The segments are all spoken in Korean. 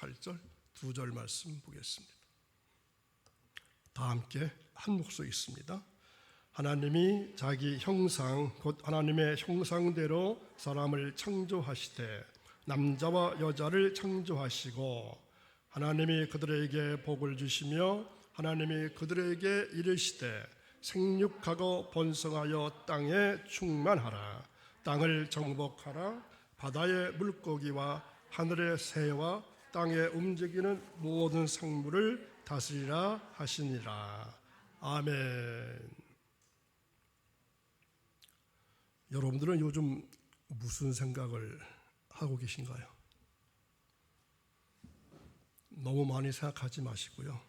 28절 2절 말씀 보겠습니다. 다 함께 한 목소리 있습니다. 하나님이 자기 형상 곧 하나님의 형상대로 사람을 창조하시되 남자와 여자를 창조하시고 하나님이 그들에게 복을 주시며 하나님이 그들에게 이르시되 생육하고 번성하여 땅에 충만하라. 땅을 정복하라. 바다의 물고기와 하늘의 새와 땅에 움직이는 모든 생물을 다스리라 하시니라. 아멘. 여러분들은 요즘 무슨 생각을 하고 계신가요? 너무 많이 생각하지 마시고요.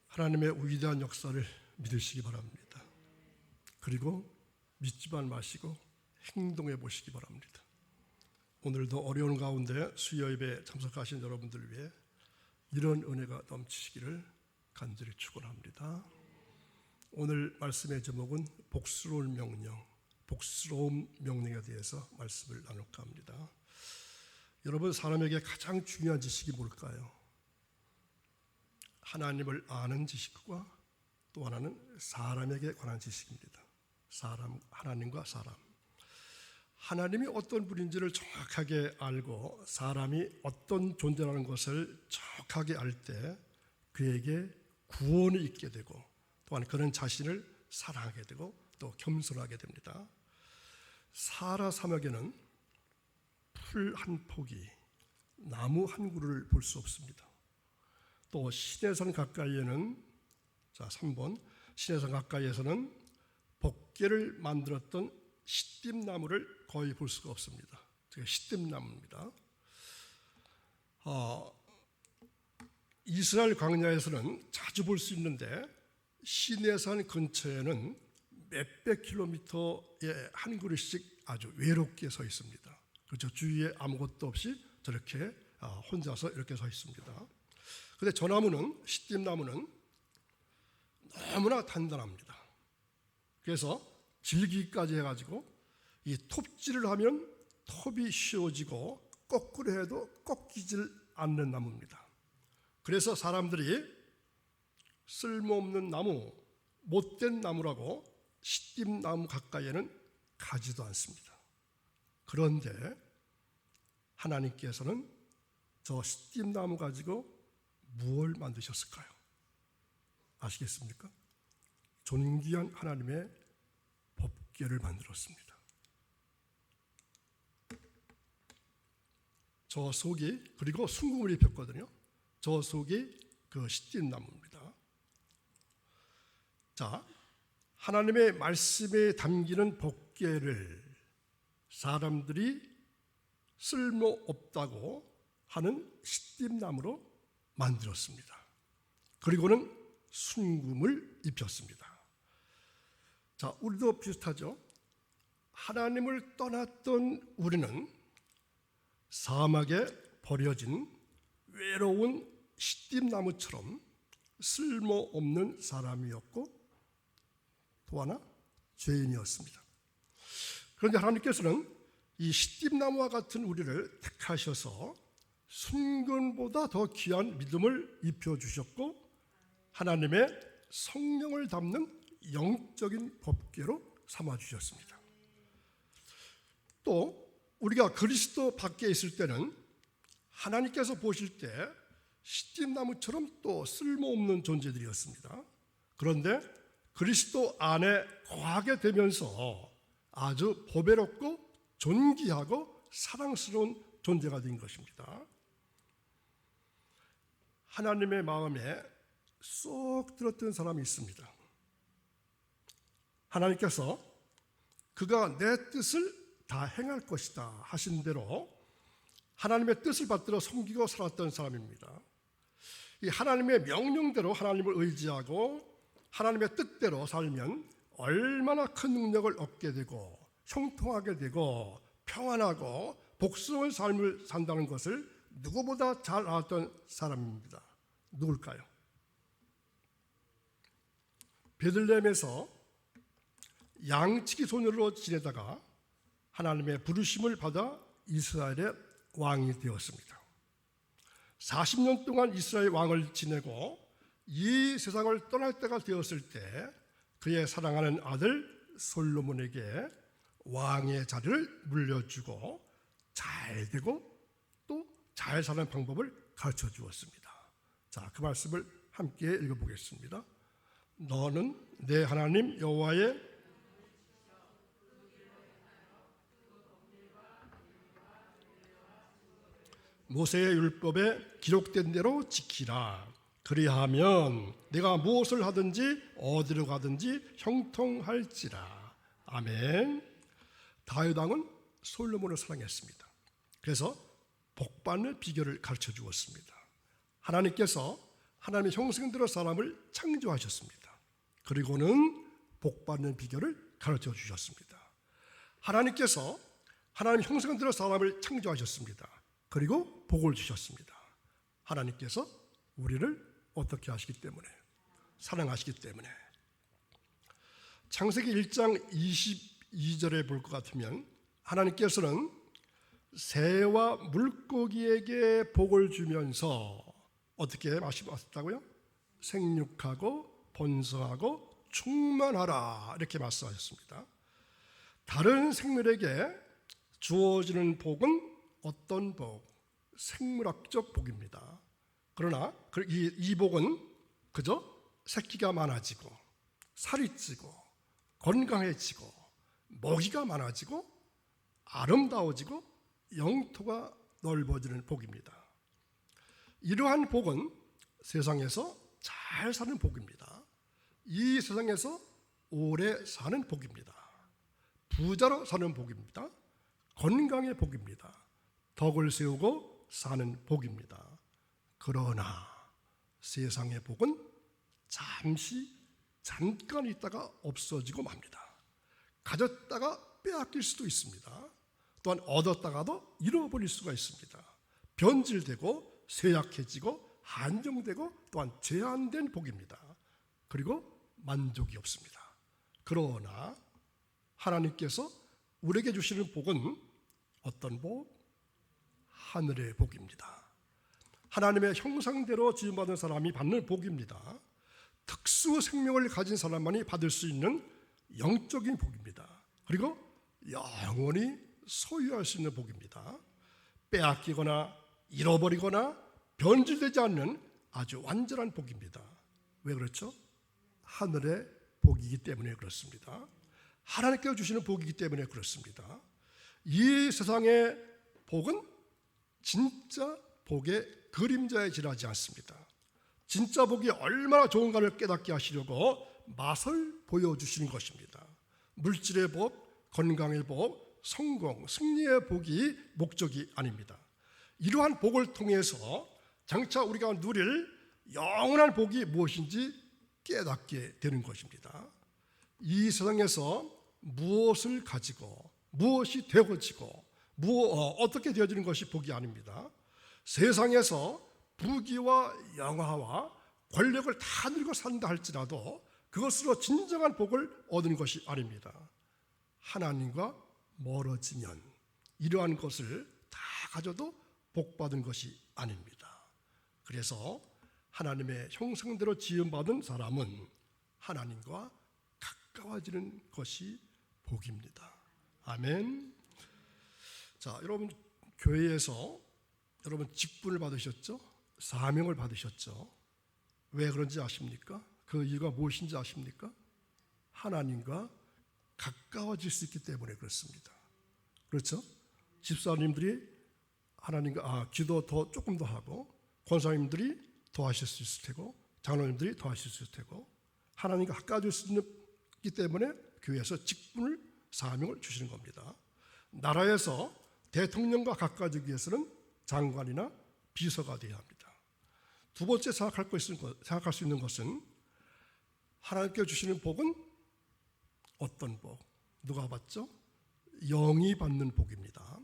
하나님의 위대한 역사를 믿으시기 바랍니다. 그리고 믿지만 마시고 행동해 보시기 바랍니다. 오늘도 어려운 가운데 수요 예배에 참석하신 여러분들 위해 이런 은혜가 넘치시기를 간절히 축원합니다. 오늘 말씀의 제목은 복스러운 명령, 복스러운 명령에 대해서 말씀을 나눌까 합니다. 여러분, 사람에게 가장 중요한 지식이 뭘까요? 하나님을 아는 지식과 또 하나는 사람에게 관한 지식입니다. 하나님과 사람. 하나님이 어떤 분인지를 정확하게 알고 사람이 어떤 존재라는 것을 정확하게 알 때 그에게 구원이 있게 되고 또한 그런 자신을 사랑하게 되고 또 겸손하게 됩니다. 사라 사막에는 풀 한 포기, 나무 한 그루를 볼 수 없습니다. 또 시내산 가까이에는 3번 시내산 가까이에서는 복개를 만들었던 시띠나무를 거의 볼 수가 없습니다. 시띠나무입니다. 이스라엘 광야에서는 자주 볼 수 있는데 시내산 근처에는 몇백 킬로미터에 한 그루씩 아주 외롭게 서 있습니다. 그렇죠. 주위에 아무것도 없이 저렇게 혼자서 이렇게 서 있습니다. 그런데 저 나무는 시띠나무는 너무나 단단합니다. 그래서 질기기까지 해가지고 이 톱질을 하면 톱이 휘어지고 거꾸로 해도 꺾이질 않는 나무입니다. 그래서 사람들이 쓸모없는 나무, 못된 나무라고 시띠나무 가까이에는 가지도 않습니다. 그런데 하나님께서는 저 시띠나무 가지고 무엇을 만드셨을까요? 아시겠습니까? 존귀한 하나님의 법궤를 만들었습니다. 저 속이, 그리고 순금을 입혔거든요. 저 속이 그 시띠나무입니다. 자, 하나님의 말씀에 담기는 법궤를 사람들이 쓸모없다고 하는 시띠나무로 만들었습니다. 그리고는 순금을 입혔습니다. 자, 우리도 비슷하죠. 하나님을 떠났던 우리는 사막에 버려진 외로운 시띠나무처럼 쓸모없는 사람이었고 또 하나 죄인이었습니다. 그런데 하나님께서는 이 시띠나무와 같은 우리를 택하셔서 순금보다 더 귀한 믿음을 입혀주셨고 하나님의 성령을 담는 영적인 법궤로 삼아주셨습니다. 또 우리가 그리스도 밖에 있을 때는 하나님께서 보실 때 시띠나무처럼 또 쓸모없는 존재들이었습니다. 그런데 그리스도 안에 거하게 되면서 아주 보배롭고 존귀하고 사랑스러운 존재가 된 것입니다. 하나님의 마음에 쏙 들었던 사람이 있습니다. 하나님께서 그가 내 뜻을 다 행할 것이다 하신 대로 하나님의 뜻을 받들어 섬기고 살았던 사람입니다. 이 하나님의 명령대로 하나님을 의지하고 하나님의 뜻대로 살면 얼마나 큰 능력을 얻게 되고 형통하게 되고 평안하고 복스러운 삶을 산다는 것을 누구보다 잘 알았던 사람입니다. 누굴까요? 베들레헴에서 양치기 소년으로 지내다가 하나님의 부르심을 받아 이스라엘의 왕이 되었습니다. 40년 동안 이스라엘 왕을 지내고 이 세상을 떠날 때가 되었을 때 그의 사랑하는 아들 솔로몬에게 왕의 자리를 물려주고 잘 되고 또 잘 사는 방법을 가르쳐 주었습니다. 자, 그 말씀을 함께 읽어보겠습니다. 너는 내 하나님 여호와의 모세의 율법에 기록된 대로 지키라. 그리하면 내가 무엇을 하든지 어디로 가든지 형통할지라. 아멘. 다윗 왕은 솔로몬을 사랑했습니다. 그래서 복받는 비결을 가르쳐 주었습니다. 하나님께서 하나님의 형상대로 사람을 창조하셨습니다. 그리고는 복받는 비결을 가르쳐 주셨습니다. 하나님께서 하나님 형상대로 사람을 창조하셨습니다. 그리고 복을 주셨습니다. 하나님께서 우리를 어떻게 하시기 때문에? 사랑하시기 때문에. 창세기 1장 22절에 볼 것 같으면 하나님께서는 새와 물고기에게 복을 주면서 어떻게 말씀하셨다고요? 생육하고 번성하고 충만하라 이렇게 말씀하셨습니다. 다른 생물에게 주어지는 복은 어떤 복? 생물학적 복입니다. 그러나 이 복은 그저 새끼가 많아지고 살이 찌고 건강해지고 먹이가 많아지고 아름다워지고 영토가 넓어지는 복입니다. 이러한 복은 세상에서 잘 사는 복입니다. 이 세상에서 오래 사는 복입니다. 부자로 사는 복입니다. 건강의 복입니다. 덕을 세우고 사는 복입니다. 그러나 세상의 복은 잠깐 있다가 없어지고 맙니다. 가졌다가 빼앗길 수도 있습니다. 또한 얻었다가도 잃어버릴 수가 있습니다. 변질되고 쇠약해지고 한정되고 또한 제한된 복입니다. 그리고 만족이 없습니다. 그러나 하나님께서 우리에게 주시는 복은 어떤 복? 하늘의 복입니다. 하나님의 형상대로 지음받은 사람이 받는 복입니다. 특수 생명을 가진 사람만이 받을 수 있는 영적인 복입니다. 그리고 영원히 소유할 수 있는 복입니다. 빼앗기거나 잃어버리거나 변질되지 않는 아주 완전한 복입니다. 왜 그렇죠? 하늘의 복이기 때문에 그렇습니다. 하나님께서 주시는 복이기 때문에 그렇습니다. 이 세상의 복은 진짜 복의 그림자에 지나지 않습니다. 진짜 복이 얼마나 좋은가를 깨닫게 하시려고 맛을 보여주시는 것입니다. 물질의 복, 건강의 복, 성공, 승리의 복이 목적이 아닙니다. 이러한 복을 통해서 장차 우리가 누릴 영원한 복이 무엇인지 깨닫게 되는 것입니다. 이 세상에서 무엇을 가지고 무엇이 되어지고 어떻게 되어지는 것이 복이 아닙니다. 세상에서 부귀와 영화와 권력을 다 누리고 산다 할지라도 그것으로 진정한 복을 얻는 것이 아닙니다. 하나님과 멀어지면 이러한 것을 다 가져도 복받은 것이 아닙니다. 그래서 하나님의 형상대로 지음받은 사람은 하나님과 가까워지는 것이 복입니다. 아멘. 자, 여러분 교회에서 여러분 직분을 받으셨죠? 사명을 받으셨죠? 왜 그런지 아십니까? 그 이유가 무엇인지 아십니까? 하나님과 가까워질 수 있기 때문에 그렇습니다. 그렇죠? 집사님들이 하나님과 기도 조금 더 하고 권사님들이 더 하실 수 있을 테고 장로님들이 더 하실 수 있을 테고 하나님과 가까워질 수 있기 때문에 교회에서 직분을 사명을 주시는 겁니다. 나라에서 대통령과 가까워지기 위해서는 장관이나 비서가 되어야 합니다. 두 번째 생각할 수 있는 것은 하나님께 주시는 복은 어떤 복? 누가 받죠? 영이 받는 복입니다.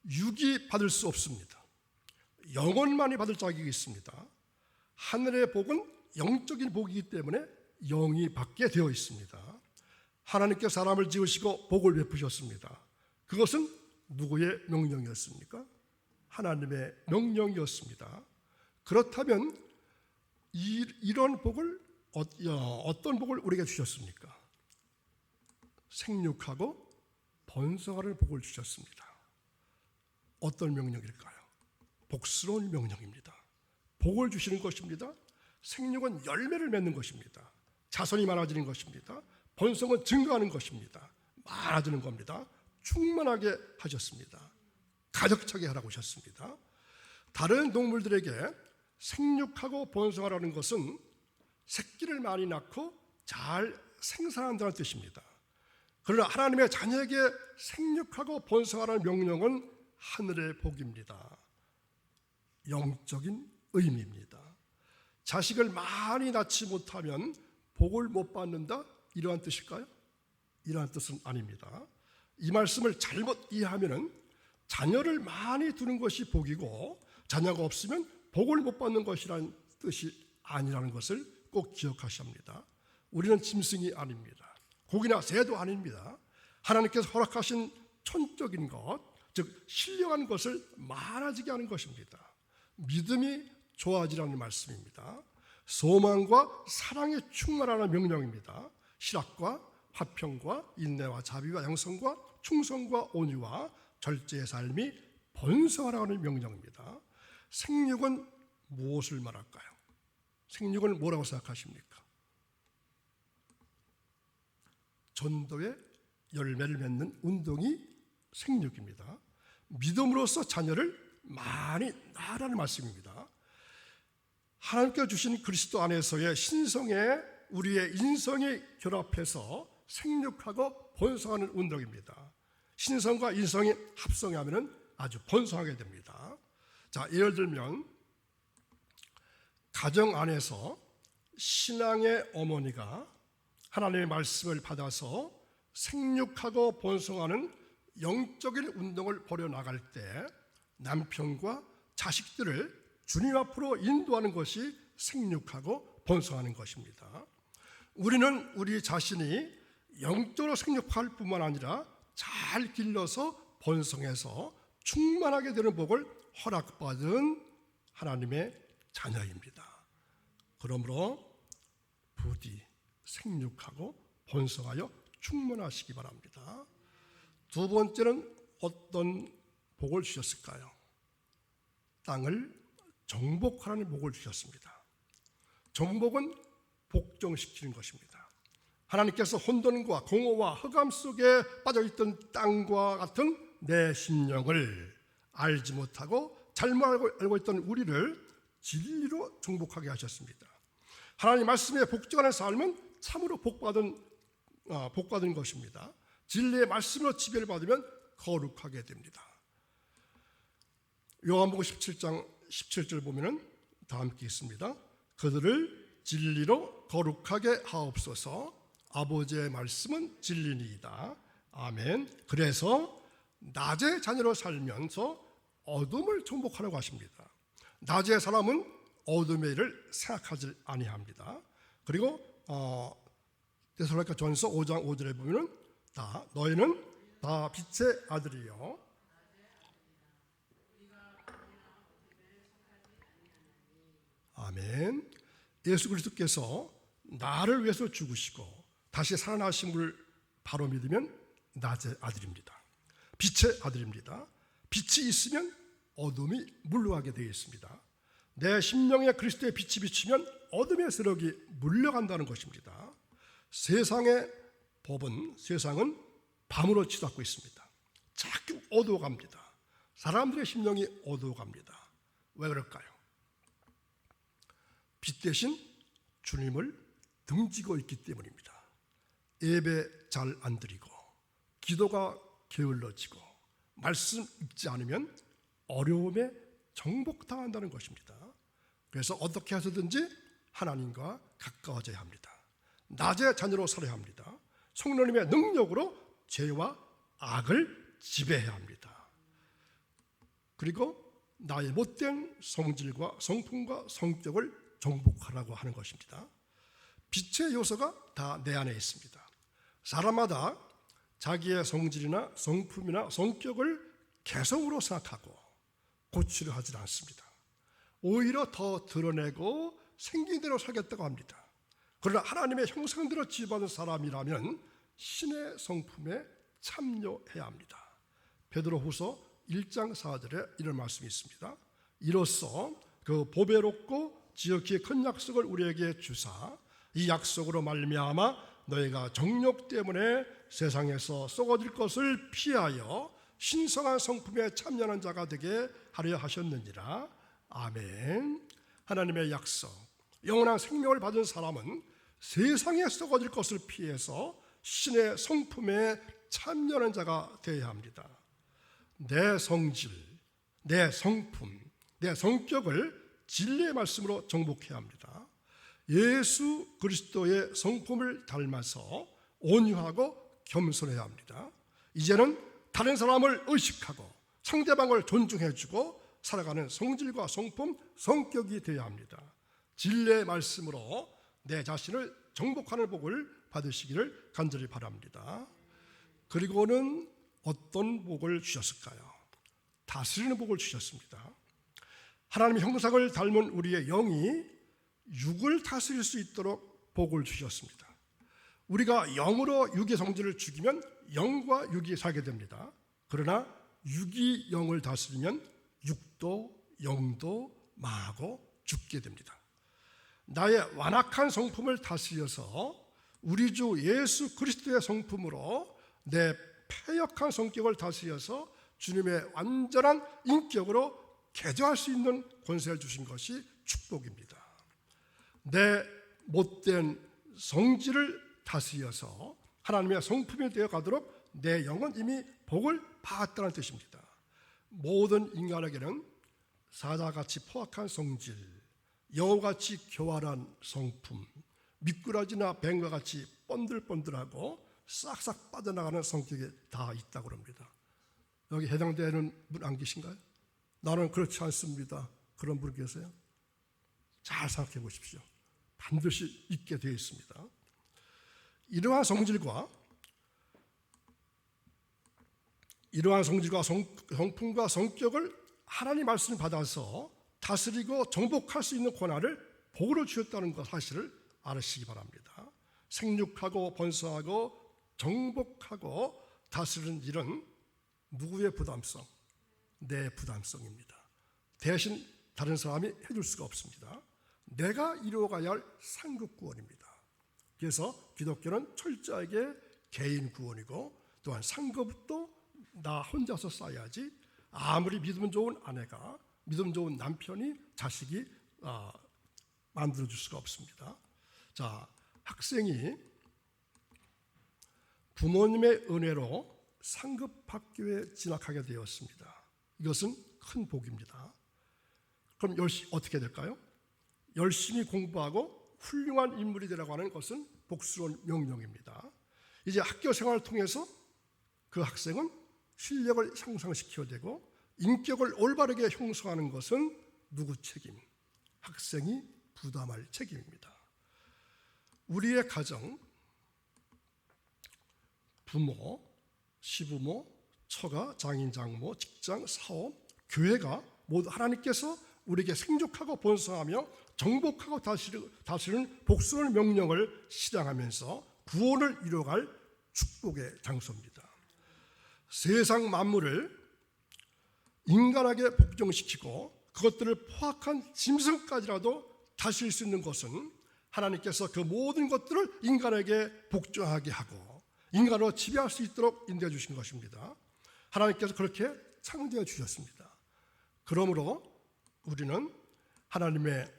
육이 받을 수 없습니다. 영혼만이 받을 자격이 있습니다. 하늘의 복은 영적인 복이기 때문에 영이 받게 되어 있습니다. 하나님께 사람을 지으시고 복을 베푸셨습니다. 그것은 누구의 명령이었습니까? 하나님의 명령이었습니다. 그렇다면 이런 복을 어떤 복을 우리에게 주셨습니까? 생육하고 번성하는 복을 주셨습니다. 어떤 명령일까요? 복스러운 명령입니다. 복을 주시는 것입니다. 생육은 열매를 맺는 것입니다. 자손이 많아지는 것입니다. 번성은 증가하는 것입니다. 많아지는 겁니다. 충만하게 하셨습니다. 가득차게 하라고 하셨습니다. 다른 동물들에게 생육하고 번성하라는 것은 새끼를 많이 낳고 잘 생산한다는 뜻입니다. 그러나 하나님의 자녀에게 생육하고 번성하라는 명령은 하늘의 복입니다. 영적인 의미입니다. 자식을 많이 낳지 못하면 복을 못 받는다? 이러한 뜻일까요? 이러한 뜻은 아닙니다. 이 말씀을 잘못 이해하면 자녀를 많이 두는 것이 복이고 자녀가 없으면 복을 못 받는 것이라는 뜻이 아니라는 것을 꼭 기억하셔야 합니다. 우리는 짐승이 아닙니다. 고기나 새도 아닙니다. 하나님께서 허락하신 천적인 것, 즉 신령한 것을 많아지게 하는 것입니다. 믿음이 좋아지라는 말씀입니다. 소망과 사랑에 충만하라는 명령입니다. 실학과 화평과 인내와 자비와 양성과 충성과 온유와 절제의 삶이 번성하라는 명령입니다. 생육은 무엇을 말할까요? 생육은 뭐라고 생각하십니까? 전도의 열매를 맺는 운동이 생육입니다. 믿음으로써 자녀를 많이 낳으라는 말씀입니다. 하나님께 주신 그리스도 안에서의 신성에 우리의 인성이 결합해서 생육하고 번성하는 운동입니다. 신성과 인성이 합성하면 아주 번성하게 됩니다. 자, 예를 들면 가정 안에서 신앙의 어머니가 하나님의 말씀을 받아서 생육하고 번성하는 영적인 운동을 벌여나갈 때 남편과 자식들을 주님 앞으로 인도하는 것이 생육하고 번성하는 것입니다. 우리는 우리 자신이 영적으로 생육할 뿐만 아니라 잘 길러서 번성해서 충만하게 되는 복을 허락받은 하나님의 자녀입니다. 그러므로 부디 생육하고 번성하여 충만하시기 바랍니다. 두 번째는 어떤 복을 주셨을까요? 땅을 정복하라는 복을 주셨습니다. 정복은 복종시키는 것입니다. 하나님께서 혼돈과 공허와 흑암 속에 빠져있던 땅과 같은 내 심령을 알지 못하고 잘못 알고 있던 우리를 진리로 정복하게 하셨습니다. 하나님 말씀에 복종하는 삶은 참으로 복받은 것입니다. 진리의 말씀으로 지배를 받으면 거룩하게 됩니다. 요한복음 17장 17절 보면은 다 함께 있습니다. 그들을 진리로 거룩하게 하옵소서. 아버지의 말씀은 진리니이다. 아멘. 그래서 낮의 자녀로 살면서 어둠을 정복하라고 하십니다. 낮의 사람은 어둠의 일을 생각하지 아니합니다. 그리고 데살로니가 전서 5장 5절에 보면은 너희는 다 빛의 아들이요 아멘. 예수 그리스도께서 나를 위해서 죽으시고 다시 살아나심을 바로 믿으면 낮의 아들입니다. 빛의 아들입니다. 빛이 있으면 어둠이 물러가게 되어 있습니다. 내 심령에 그리스도의 빛이 비치면 어둠의 세력이 물러간다는 것입니다. 세상은 밤으로 치닫고 있습니다. 자꾸 어두워갑니다. 사람들의 심령이 어두워갑니다. 왜 그럴까요? 빛 대신 주님을 등지고 있기 때문입니다. 예배 잘 안 드리고 기도가 게을러지고 말씀 읽지 않으면 어려움에 정복당한다는 것입니다. 그래서 어떻게 해서든지 하나님과 가까워져야 합니다. 낮의 자녀로 살아야 합니다. 성령님의 능력으로 죄와 악을 지배해야 합니다. 그리고 나의 못된 성질과 성품과 성격을 정복하라고 하는 것입니다. 빛의 요소가 다 내 안에 있습니다. 사람마다 자기의 성질이나 성품이나 성격을 개성으로 생각하고 고치려 하지 않습니다. 오히려 더 드러내고 생긴 대로 살겠다고 합니다. 그러나 하나님의 형상대로 지어받은 사람이라면 신의 성품에 참여해야 합니다. 베드로후서 1장 4절에 이런 말씀이 있습니다. 이로써 그 보배롭고 지극히 큰 약속을 우리에게 주사 이 약속으로 말미암아 너희가 정욕 때문에 세상에서 썩어질 것을 피하여 신성한 성품에 참여하는 자가 되게 하려 하셨느니라. 아멘. 하나님의 약속, 영원한 생명을 받은 사람은 세상에 썩어질 것을 피해서 신의 성품에 참여하는 자가 되어야 합니다. 내 성질, 내 성품, 내 성격을 진리의 말씀으로 정복해야 합니다. 예수 그리스도의 성품을 닮아서 온유하고 겸손해야 합니다. 이제는 다른 사람을 의식하고 상대방을 존중해주고 살아가는 성질과 성품, 성격이 되어야 합니다. 진리의 말씀으로 내 자신을 정복하는 복을 받으시기를 간절히 바랍니다. 그리고는 어떤 복을 주셨을까요? 다스리는 복을 주셨습니다. 하나님의 형상을 닮은 우리의 영이 육을 다스릴 수 있도록 복을 주셨습니다. 우리가 영으로 육의 성질을 죽이면 영과 육이 살게 됩니다. 그러나 육이 영을 다스리면 육도 영도 망하고 죽게 됩니다. 나의 완악한 성품을 다스려서 우리 주 예수 그리스도의 성품으로 내 패역한 성격을 다스려서 주님의 완전한 인격으로 개조할 수 있는 권세를 주신 것이 축복입니다. 내 못된 성질을 다스려서 하나님의 성품이 되어 가도록 내 영은 이미 복을 받았다는 뜻입니다. 모든 인간에게는 사자같이 포악한 성질, 여우같이 교활한 성품, 미꾸라지나 뱀과 같이 번들번들하고 싹싹 빠져나가는 성격이 다 있다고 합니다. 여기 해당되는 분 안 계신가요? 나는 그렇지 않습니다. 그런 분 계세요? 잘 생각해 보십시오. 반드시 있게 되어 있습니다. 이러한 성질과 성품과 성격을 하나님 말씀을 받아서 다스리고 정복할 수 있는 권한을 복으로 주셨다는 것 사실을 알으시기 바랍니다. 생육하고 번성하고 정복하고 다스리는 일은 누구의 부담성? 내 부담성입니다. 대신 다른 사람이 해줄 수가 없습니다. 내가 이루어가야 할 상급 구원입니다. 그래서 기독교는 철저하게 개인 구원이고 또한 상급도 나 혼자서 쌓아야지 아무리 믿음 좋은 아내가 믿음 좋은 남편이 자식이 만들어줄 수가 없습니다. 자, 학생이 부모님의 은혜로 상급 학교에 진학하게 되었습니다. 이것은 큰 복입니다. 그럼 어떻게 될까요? 열심히 공부하고 훌륭한 인물이 되라고 하는 것은 복스러운 명령입니다. 이제 학교 생활을 통해서 그 학생은 실력을 향상시켜야 되고 인격을 올바르게 형성하는 것은 누구 책임? 학생이 부담할 책임입니다. 우리의 가정, 부모, 시부모, 처가, 장인, 장모, 직장, 사업, 교회가 모두 하나님께서 우리에게 생육하고 번성하며 정복하고 다스리는 복스러운 명령을 실행하면서 구원을 이뤄갈 축복의 장소입니다. 세상 만물을 인간에게 복종시키고 그것들을 포악한 짐승까지라도 다스릴 수 있는 것은 하나님께서 그 모든 것들을 인간에게 복종하게 하고 인간으로 지배할 수 있도록 인도해 주신 것입니다. 하나님께서 그렇게 창조해 주셨습니다. 그러므로 우리는 하나님의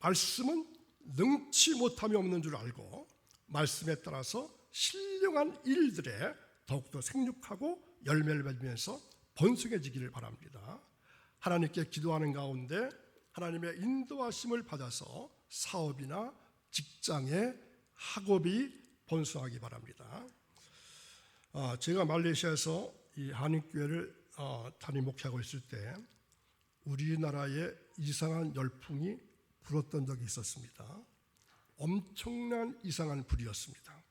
말씀은 능치 못함이 없는 줄 알고 말씀에 따라서 신령한 일들에 더욱더 생육하고 열매를 맺으면서 번성해지기를 바랍니다. 하나님께 기도하는 가운데 하나님의 인도하심을 받아서 사업이나 직장에 학업이 번성하기 바랍니다. 제가 말레이시아에서 이 한인교회를 담임 목회하고 있을 때 우리나라에 이상한 열풍이 불었던 적이 있었습니다. 엄청난 이상한 불이었습니다.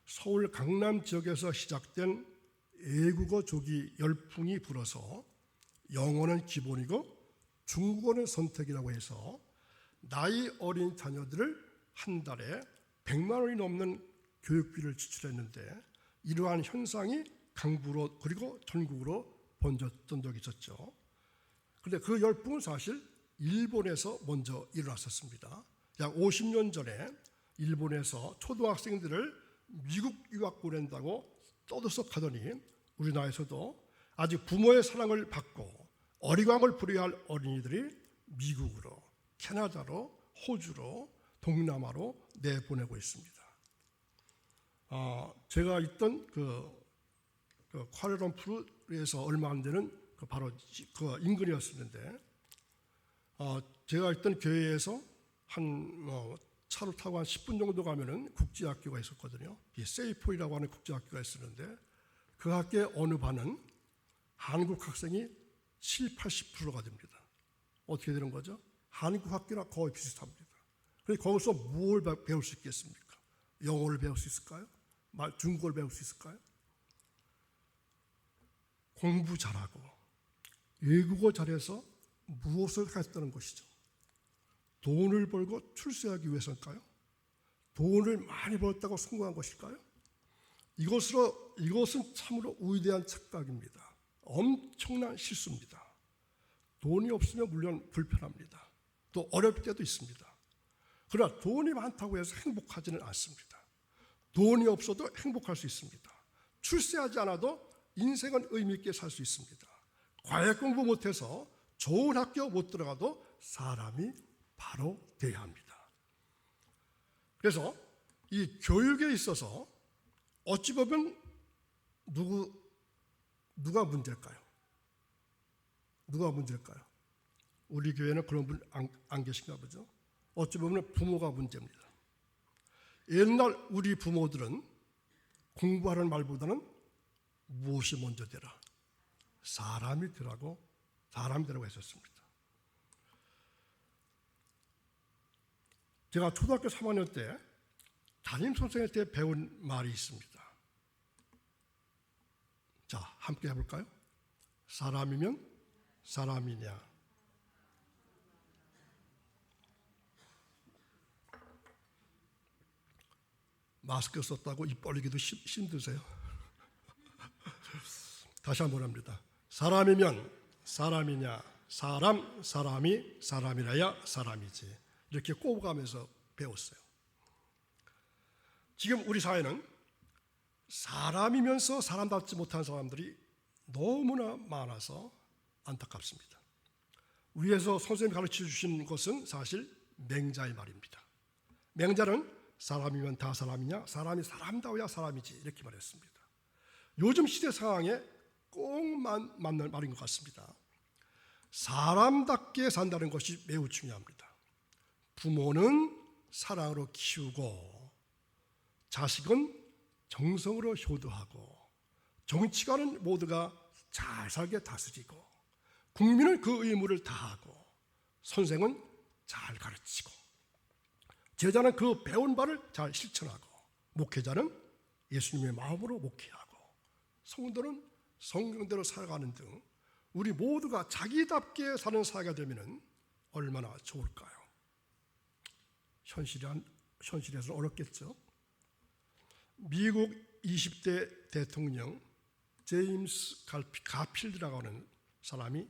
서울 강남 지역에서 시작된 애국어 조기 열풍이 불어서 영어는 기본이고 중국어는 선택이라고 해서 나이 어린 자녀들을 한 달에 100만 원이 넘는 교육비를 지출했는데 이러한 현상이 강부로 그리고 전국으로 번졌던 적이 있었죠. 그런데 그 열풍은 사실 일본에서 먼저 일어났었습니다. 약 50년 전에 일본에서 초등학생들을 미국 유학 보낸다고 떠들썩하더니 우리나라에서도 아직 부모의 사랑을 받고 어리광을 부려야 할 어린이들이 미국으로, 캐나다로, 호주로, 동남아로 내보내고 있습니다. 제가 있던 쿠알라룸푸르에서 얼마 안 되는 바로 그 인근이었었는데 제가 있던 교회에서 차로 타고 한 10분 정도 가면은 국제학교가 있었거든요. 이 세이포이라고 하는 국제학교가 있었는데 그 학교의 어느 반은 한국 학생이 70~80%가 됩니다. 어떻게 되는 거죠? 한국 학교랑 거의 비슷합니다. 그래서 거기서 뭘 배울 수 있겠습니까? 영어를 배울 수 있을까요? 중국어를 배울 수 있을까요? 공부 잘하고 외국어 잘해서 무엇을 하겠다는 것이죠? 돈을 벌고 출세하기 위해서일까요? 돈을 많이 벌었다고 성공한 것일까요? 이것은 참으로 위대한 착각입니다. 엄청난 실수입니다. 돈이 없으면 물론 불편합니다. 또 어려울 때도 있습니다. 그러나 돈이 많다고 해서 행복하지는 않습니다. 돈이 없어도 행복할 수 있습니다. 출세하지 않아도 인생은 의미 있게 살 수 있습니다. 과외 공부 못해서 좋은 학교 못 들어가도 사람이 바로 돼야 합니다. 그래서 이 교육에 있어서 어찌 보면 누가 문제일까요? 누가 문제일까요? 우리 교회는 그런 분 안 계신가 보죠. 어찌 보면 부모가 문제입니다. 옛날 우리 부모들은 공부하라는 말보다는 무엇이 먼저 되라? 사람이 되라고 했었습니다. 제가 초등학교 3학년 때 담임선생님한테 배운 말이 있습니다. 자, 함께 해볼까요? 사람이면 사람이냐? 마스크 썼다고 입 벌리기도 힘드세요? 다시 한번 합니다. 사람이면 사람이냐? 사람이 사람이라야 사람이지. 이렇게 꼽아가면서 배웠어요. 지금 우리 사회는 사람이면서 사람답지 못한 사람들이 너무나 많아서 안타깝습니다. 위에서 선생님이 가르쳐 주신 것은 사실 맹자의 말입니다. 맹자는 사람이면 다 사람이냐? 사람이 사람다워야 사람이지 이렇게 말했습니다. 요즘 시대 상황에 꼭 맞는 말인 것 같습니다. 사람답게 산다는 것이 매우 중요합니다. 부모는 사랑으로 키우고 자식은 정성으로 효도하고 정치가는 모두가 잘 살게 다스리고 국민은 그 의무를 다하고 선생은 잘 가르치고 제자는 그 배운 바를 잘 실천하고 목회자는 예수님의 마음으로 목회하고 성도는 성경대로 살아가는 등 우리 모두가 자기답게 사는 사회가 되면 얼마나 좋을까요? 현실에서는 어렵겠죠. 미국 20대 대통령 제임스 가필드라고 하는 사람이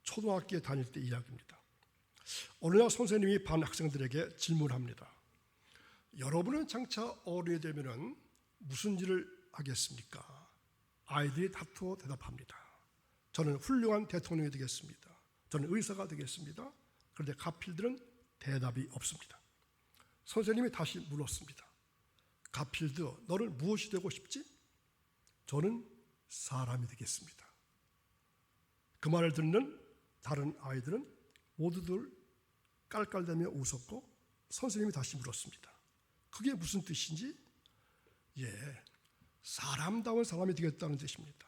초등학교에 다닐 때 이야기입니다. 어느 날 선생님이 반 학생들에게 질문합니다. 여러분은 장차 어른이 되면 무슨 일을 하겠습니까? 아이들이 다투어 대답합니다. 저는 훌륭한 대통령이 되겠습니다. 저는 의사가 되겠습니다. 그런데 가필드는 대답이 없습니다. 선생님이 다시 물었습니다. 가필드, 너는 무엇이 되고 싶지? 저는 사람이 되겠습니다. 그 말을 듣는 다른 아이들은 모두들 깔깔대며 웃었고 선생님이 다시 물었습니다. 그게 무슨 뜻인지? 사람다운 사람이 되겠다는 뜻입니다.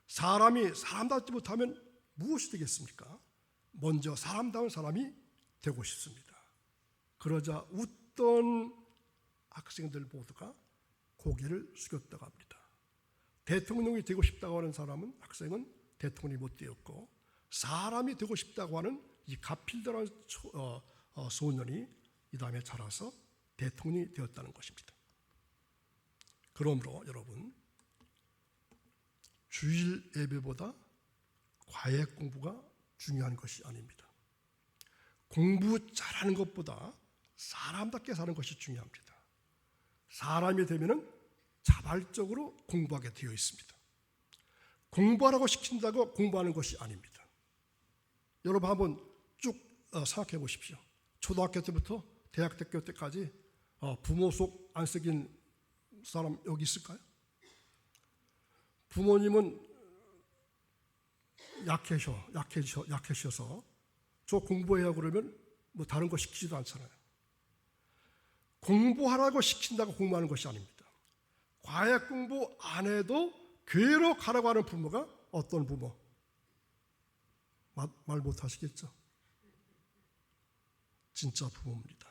사람이 사람답지 못하면 무엇이 되겠습니까? 먼저 사람다운 사람이 되고 싶습니다. 그러자 웃던 학생들 모두가 고개를 숙였다고 합니다. 대통령이 되고 싶다고 하는 학생은 대통령이 못 되었고 사람이 되고 싶다고 하는 이 가필드라는 소년이 이 다음에 자라서 대통령이 되었다는 것입니다. 그러므로 여러분, 주일 예배보다 과외 공부가 중요한 것이 아닙니다. 공부 잘하는 것보다 사람답게 사는 것이 중요합니다. 사람이 되면은 자발적으로 공부하게 되어 있습니다. 공부하라고 시킨다고 공부하는 것이 아닙니다. 여러분 한번 쭉 생각해 보십시오. 초등학교 때부터 대학교 때까지 부모 속 안 썩인 사람 여기 있을까요? 부모님은 약해셔서 저 공부해야 그러면 뭐 다른 거 시키지도 않잖아요. 공부하라고 시킨다고 공부하는 것이 아닙니다. 과외 공부 안 해도 교회로 가라고 하는 부모가 어떤 부모? 말 못하시겠죠? 진짜 부모입니다.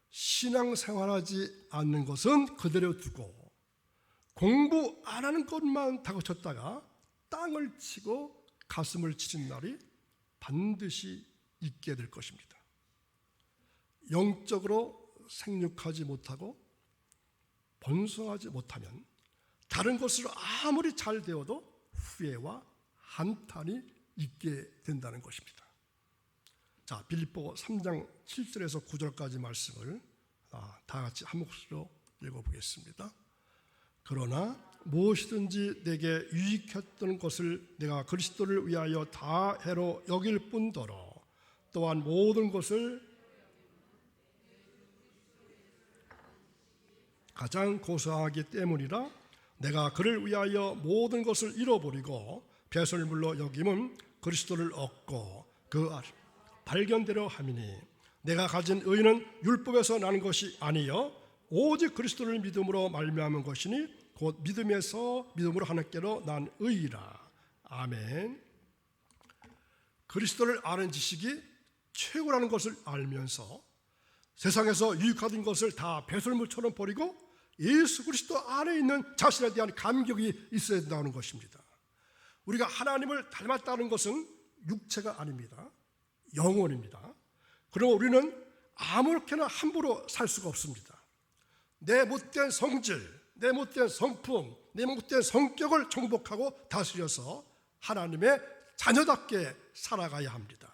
신앙생활하지 않는 것은 그대로 두고 공부 안 하는 것만 다그쳤다가 땅을 치고 가슴을 치는 날이 반드시 있게 될 것입니다. 영적으로 생육하지 못하고 번성하지 못하면 다른 것으로 아무리 잘 되어도 후회와 한탄이 있게 된다는 것입니다. 자, 빌립보 3장 7절에서 9절까지 말씀을 다 같이 한 목소리로 읽어보겠습니다. 그러나 무엇이든지 내게 유익했던 것을 내가 그리스도를 위하여 다 해로 여길 뿐더러 또한 모든 것을 가장 고소하기 때문이라. 내가 그를 위하여 모든 것을 잃어버리고 배설물로 여김은 그리스도를 얻고 그 발견대로 함이니 내가 가진 의는 율법에서 나는 것이 아니요 오직 그리스도를 믿음으로 말미암은 것이니 곧 믿음으로 하나님께로 난 의이라. 아멘. 그리스도를 아는 지식이 최고라는 것을 알면서 세상에서 유익하던 것을 다 배설물처럼 버리고 예수 그리스도 안에 있는 자신에 대한 감격이 있어야 된다는 것입니다. 우리가 하나님을 닮았다는 것은 육체가 아닙니다. 영혼입니다. 그러면 우리는 아무렇게나 함부로 살 수가 없습니다. 내 못된 성질, 내 못된 성품, 내 못된 성격을 정복하고 다스려서 하나님의 자녀답게 살아가야 합니다.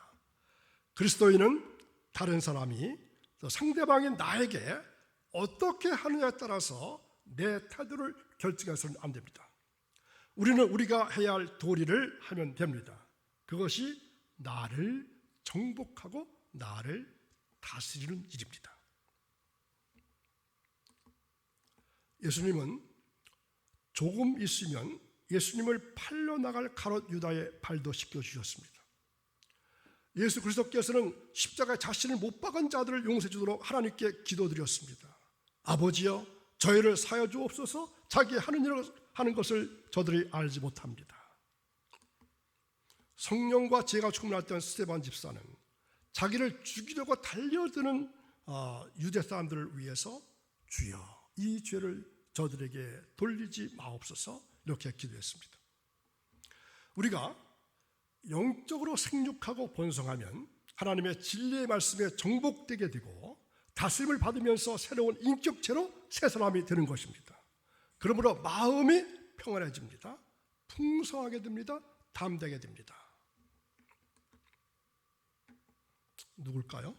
그리스도인은 다른 사람이 상대방인 나에게 어떻게 하느냐에 따라서 내 태도를 결정해서는 안 됩니다. 우리는 우리가 해야 할 도리를 하면 됩니다. 그것이 나를 정복하고 나를 다스리는 일입니다. 예수님은 조금 있으면 예수님을 팔려 나갈 가롯 유다의 발도 씻겨주셨습니다. 예수 그리스도께서는 십자가에 자신을 못 박은 자들을 용서해 주도록 하나님께 기도드렸습니다. 아버지여 저희를 사여 주옵소서. 자기 하는 일을 하는 것을 저들이 알지 못합니다. 성령과 지혜가 충만했던 스데반 집사는 자기를 죽이려고 달려드는 유대 사람들을 위해서 주여 이 죄를 저들에게 돌리지 마옵소서 이렇게 기도했습니다. 우리가 영적으로 생육하고 번성하면 하나님의 진리의 말씀에 정복되게 되고 다스림을 받으면서 새로운 인격체로 새 사람이 되는 것입니다. 그러므로 마음이 평안해집니다. 풍성하게 됩니다. 담대하게 됩니다. 누굴까요?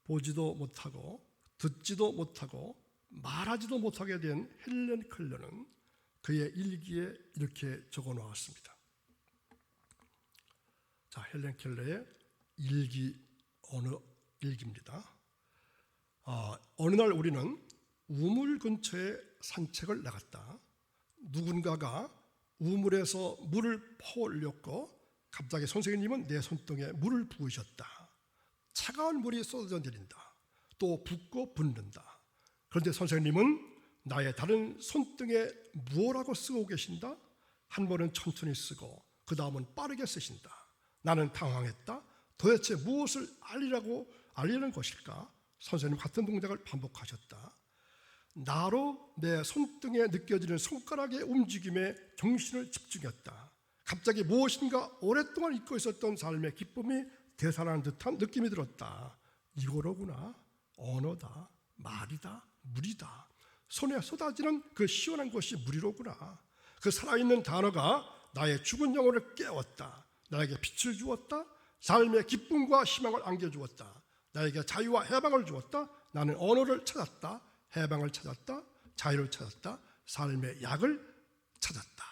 보지도 못하고 듣지도 못하고 말하지도 못하게 된 헬렌 켈러는 그의 일기에 이렇게 적어 놓았습니다. 자, 헬렌 켈러의 어느 일기입니다. 어느 날 우리는 우물 근처에 산책을 나갔다. 누군가가 우물에서 물을 퍼올렸고 갑자기 선생님은 내 손등에 물을 부으셨다. 차가운 물이 쏟아져 내린다. 또 붓고 붓는다. 그런데 선생님은 나의 다른 손등에 무엇라고 쓰고 계신다? 한 번은 천천히 쓰고 그 다음은 빠르게 쓰신다. 나는 당황했다. 도대체 무엇을 알리는 것일까? 선생님 같은 동작을 반복하셨다. 나로 내 손등에 느껴지는 손가락의 움직임에 정신을 집중했다. 갑자기 무엇인가 오랫동안 잊고 있었던 삶의 기쁨이 되살아난 듯한 느낌이 들었다. 이거로구나. 언어다, 말이다, 물이다. 손에 쏟아지는 그 시원한 것이 물이로구나. 그 살아있는 단어가 나의 죽은 영혼을 깨웠다. 나에게 빛을 주었다. 삶의 기쁨과 희망을 안겨주었다. 나에게 자유와 해방을 주었다. 나는 언어를 찾았다. 해방을 찾았다. 자유를 찾았다. 삶의 약을 찾았다.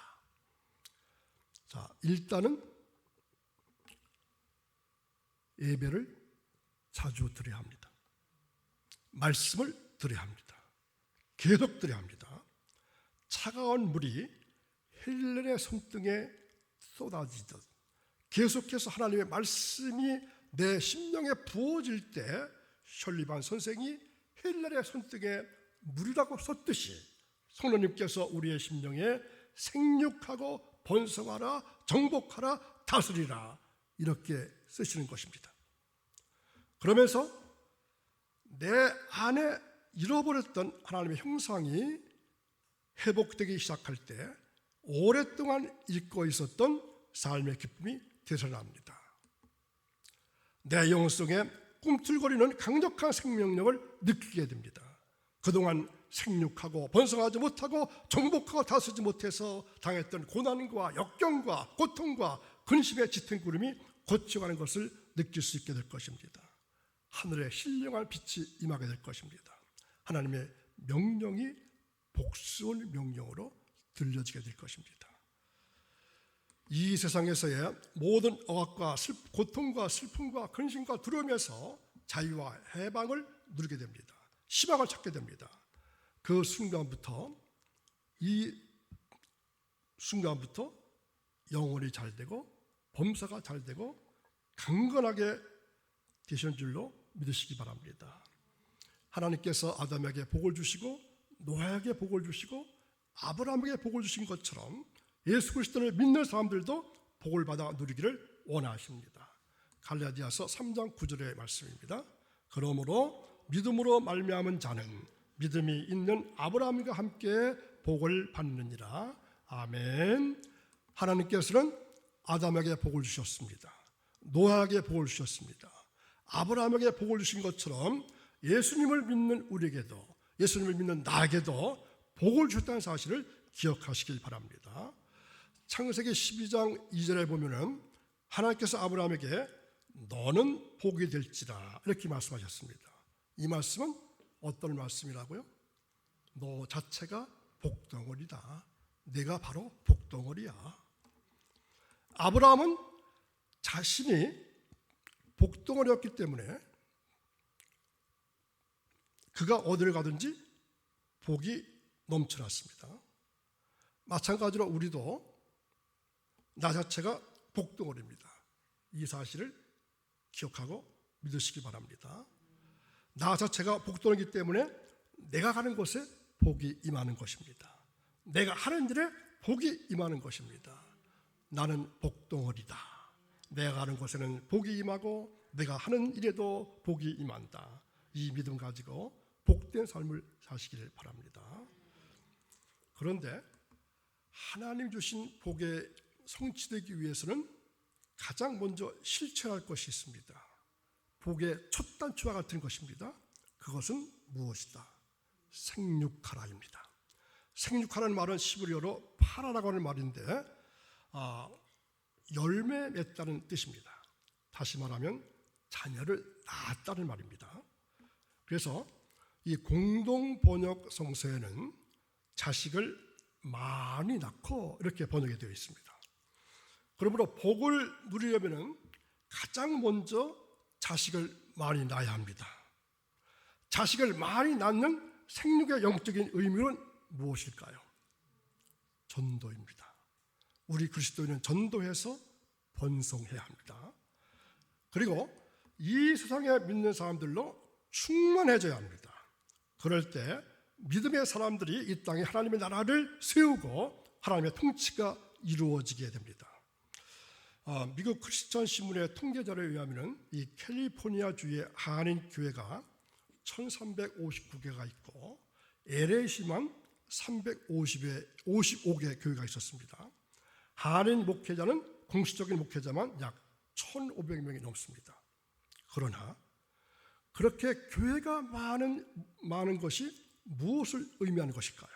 자, 일단은 예배를 자주 드려야 합니다. 말씀을 드려야 합니다. 계속 드려야 합니다. 차가운 물이 헬렌의 손등에 쏟아지듯 계속해서 하나님의 말씀이 내 심령에 부어질 때 셜리반 선생이 헬렌의 손등에 물이라고 썼듯이 성령님께서 우리의 심령에 생육하고 번성하라, 정복하라, 다스리라 이렇게 쓰시는 것입니다. 그러면서 내 안에 잃어버렸던 하나님의 형상이 회복되기 시작할 때 오랫동안 잊고 있었던 삶의 기쁨이 되살아납니다. 내 영성에 꿈틀거리는 강력한 생명력을 느끼게 됩니다. 그동안 생육하고 번성하지 못하고 정복하고 다스리지 못해서 당했던 고난과 역경과 고통과 근심의 짙은 구름이 고쳐가는 것을 느낄 수 있게 될 것입니다. 하늘의 신령한 빛이 임하게 될 것입니다. 하나님의 명령이 복수의 명령으로 들려지게 될 것입니다. 이 세상에서의 모든 억압과 고통과 슬픔과 근심과 두려움에서 자유와 해방을 누리게 됩니다. 희망을 찾게 됩니다. 그 순간부터 영혼이 잘 되고 범사가 잘 되고 강건하게 되신 줄로 믿으시기 바랍니다. 하나님께서 아담에게 복을 주시고 노아에게 복을 주시고 아브라함에게 복을 주신 것처럼 예수 그리스도를 믿는 사람들도 복을 받아 누리기를 원하십니다. 갈라디아서 3장 9절의 말씀입니다. 그러므로 믿음으로 말미암은 자는 믿음이 있는 아브라함과 함께 복을 받느니라. 아멘. 하나님께서는 아담에게 복을 주셨습니다. 노아에게 복을 주셨습니다. 아브라함에게 복을 주신 것처럼 예수님을 믿는 우리에게도, 예수님을 믿는 나에게도 복을 주셨다는 사실을 기억하시길 바랍니다. 창세기 12장 2절에 보면은 하나님께서 아브라함에게 너는 복이 될지라 이렇게 말씀하셨습니다. 이 말씀은 어떤 말씀이라고요? 너 자체가 복덩어리다. 내가 바로 복덩어리야. 아브라함은 자신이 복덩어리였기 때문에 그가 어디를 가든지 복이 넘쳐났습니다. 마찬가지로 우리도 나 자체가 복덩어리입니다. 이 사실을 기억하고 믿으시기 바랍니다. 나 자체가 복덩어리이기 때문에 내가 가는 곳에 복이 임하는 것입니다. 내가 하는 일에 복이 임하는 것입니다. 나는 복덩어리다. 내가 가는 곳에는 복이 임하고 내가 하는 일에도 복이 임한다. 이 믿음 가지고 복된 삶을 사시길 바랍니다. 그런데 하나님 주신 복에 성취되기 위해서는 가장 먼저 실천할 것이 있습니다. 복의 첫 단추와 같은 것입니다. 그것은 무엇이다? 생육하라입니다. 생육하라는 말은 히브리어로 파라라고 하는 말인데 열매 맺다는 뜻입니다. 다시 말하면 자녀를 낳았다는 말입니다. 그래서 이 공동 번역 성서에는 자식을 많이 낳고 이렇게 번역이 되어 있습니다. 그러므로 복을 누리려면 가장 먼저 자식을 많이 낳아야 합니다. 자식을 많이 낳는 생육의 영적인 의미는 무엇일까요? 전도입니다. 우리 그리스도인은 전도해서 번성해야 합니다. 그리고 이 세상에 믿는 사람들로 충만해져야 합니다. 그럴 때 믿음의 사람들이 이 땅에 하나님의 나라를 세우고 하나님의 통치가 이루어지게 됩니다. 미국 크리스천 신문의 통계자료에 의하면 이 캘리포니아주의 한인 교회가 1359개가 있고 LA시만 355개 교회가 있었습니다. 한인 목회자는 공식적인 목회자만 약 1,500명이 넘습니다. 그러나 그렇게 교회가 많은 것이 무엇을 의미하는 것일까요?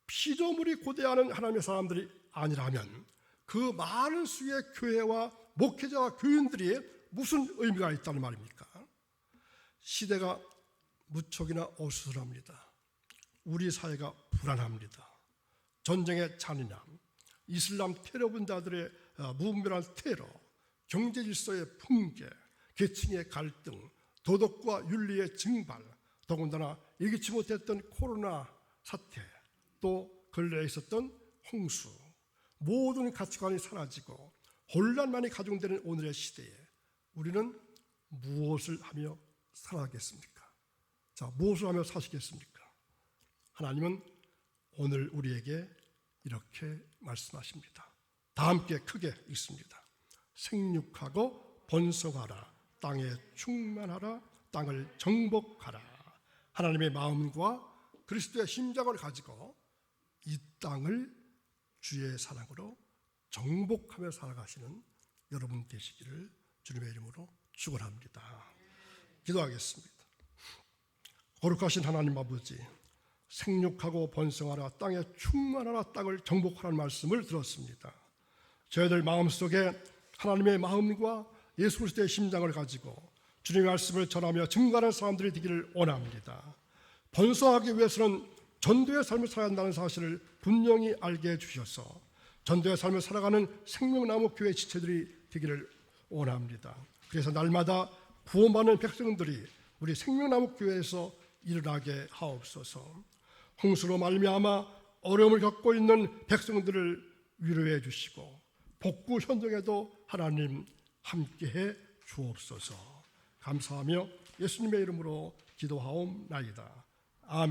피조물이 고대하는 하나님의 사람들이 아니라면 그 많은 수의 교회와 목회자와 교인들이 무슨 의미가 있다는 말입니까? 시대가 무척이나 어수선합니다. 우리 사회가 불안합니다. 전쟁의 잔인함, 이슬람 테러 분자들의 무분별한 테러, 경제 질서의 붕괴, 계층의 갈등, 도덕과 윤리의 증발, 더군다나 예기치 못했던 코로나 사태, 또 근래에 있었던 홍수, 모든 가치관이 사라지고 혼란만이 가중되는 오늘의 시대에 우리는 무엇을 하며 살아가겠습니까? 자, 무엇을 하며 사시겠습니까? 하나님은 오늘 우리에게 이렇게 말씀하십니다. 다 함께 크게 읽습니다. 생육하고 번성하라, 땅에 충만하라, 땅을 정복하라. 하나님의 마음과 그리스도의 심장을 가지고 이 땅을 주의 사랑으로 정복하며 살아가시는 여러분 되시기를 주님의 이름으로 축원합니다. 기도하겠습니다. 거룩하신 하나님 아버지, 생육하고 번성하라, 땅에 충만하라, 땅을 정복하라는 말씀을 들었습니다. 저희들 마음속에 하나님의 마음과 예수 그리스도의 심장을 가지고 주님의 말씀을 전하며 증거하는 사람들이 되기를 원합니다. 번성하기 위해서는 전도의 삶을 살아야 한다는 사실을 분명히 알게 해주셔서 전도의 삶을 살아가는 생명나무 교회 지체들이 되기를 원합니다. 그래서 날마다 구원받는 백성들이 우리 생명나무 교회에서 일어나게 하옵소서. 홍수로 말미암아 어려움을 겪고 있는 백성들을 위로해 주시고 복구 현장에도 하나님 함께해 주옵소서. 감사하며 예수님의 이름으로 기도하옵나이다.